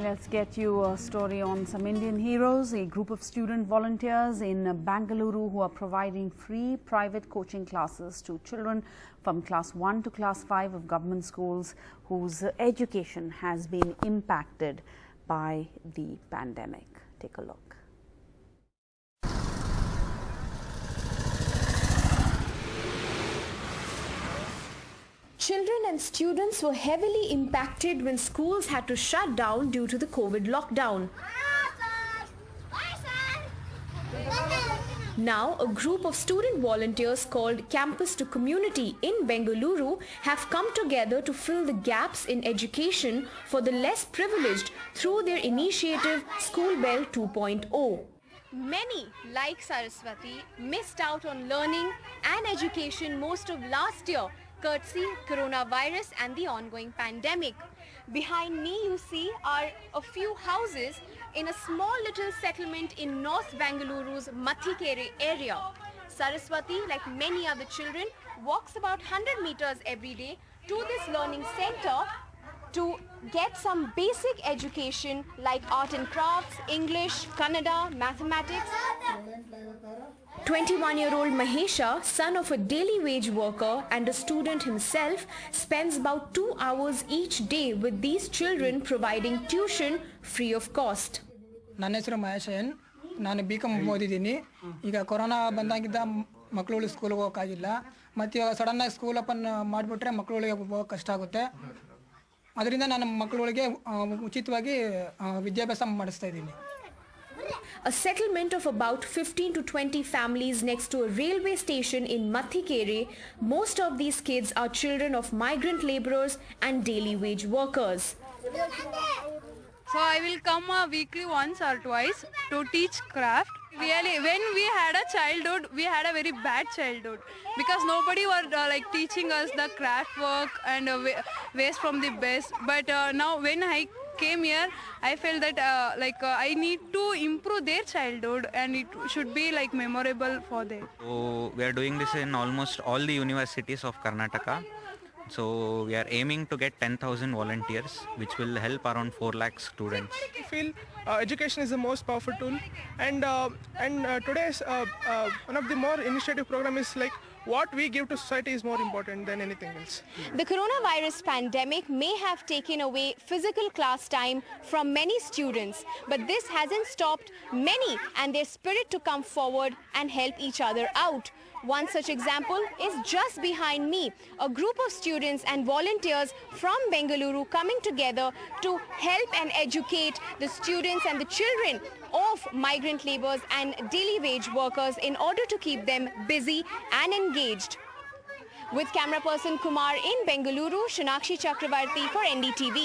let's get you a story on some Indian heroes. A group of student volunteers in Bengaluru who are providing free private coaching classes to children from class 1 to class 5 of government schools whose education has been impacted by the pandemic. Take a look. Children and students were heavily impacted when schools had to shut down due to the COVID lockdown. Now, a group of student volunteers called Campus to Community in Bengaluru have come together to fill the gaps in education for the less privileged through their initiative School Bell 2.0. Many, like Saraswati, missed out on learning and education most of last year, courtesy coronavirus and the ongoing pandemic. Behind me you see are a few houses in a small little settlement in North Bengaluru's Mathikere area. Saraswati, like many other children, walks about 100 meters every day to this learning center to get some basic education like art and crafts, English, Kannada, mathematics. 21-year-old Mahesha, son of a daily wage worker and a student himself, spends about 2 hours each day with these children providing tuition free of cost. ನನ್ನ ಹೆಸರು Mahesh N. ನಾನು BCom ಓದಿದ್ದೀನಿ. ಈಗ corona ಬಂದಾಗಿದ್ದ ಮಕ್ಕಳುಗಳು ಸ್ಕೂಲ್ಗೆ ಹೋಗೋಕ್ಕಾಗಿಲ್ಲ. ಮತ್ತು ಇವಾಗ ಸಡನ್ನಾಗಿ ಸ್ಕೂಲ್ ಓಪನ್ ಮಾಡಿಬಿಟ್ರೆ ಮಕ್ಕಳುಗಳಿಗೆ ಹೋಗೋಕ್ಕೆ ಕಷ್ಟ ಆಗುತ್ತೆ. ಅದರಿಂದ ನಾನು ಮಕ್ಕಳುಗಳಿಗೆ ಉಚಿತವಾಗಿ ವಿದ್ಯಾಭ್ಯಾಸ ಮಾಡಿಸ್ತಾ ಇದ್ದೀನಿ. A settlement of about 15 to 20 families next to a railway station in Mathikere, most of these kids are children of migrant laborers and daily wage workers. So I will come weekly once or twice to teach craft. Really, when we had a childhood, we had a very bad childhood because nobody were like teaching us the craft work and waste from the best. But now when I came here, I felt that I need to improve their childhood and it should be like memorable for them. So we are doing this in almost all the universities of Karnataka. So we are aiming to get 10,000 volunteers, which will help around 4 lakh students. I feel education is the most powerful tool, and today's one of the more initiative program is like what we give to society is more important than anything else. The coronavirus pandemic may have taken away physical class time from many students, but this hasn't stopped many and their spirit to come forward and help each other out. One such example is just behind me, a group of students and volunteers from Bengaluru coming together to help and educate the students and the children of migrant laborers and daily wage workers in order to keep them busy and engaged. With camera person Kumar in Bengaluru, Shanakshi Chakravarti for NDTV.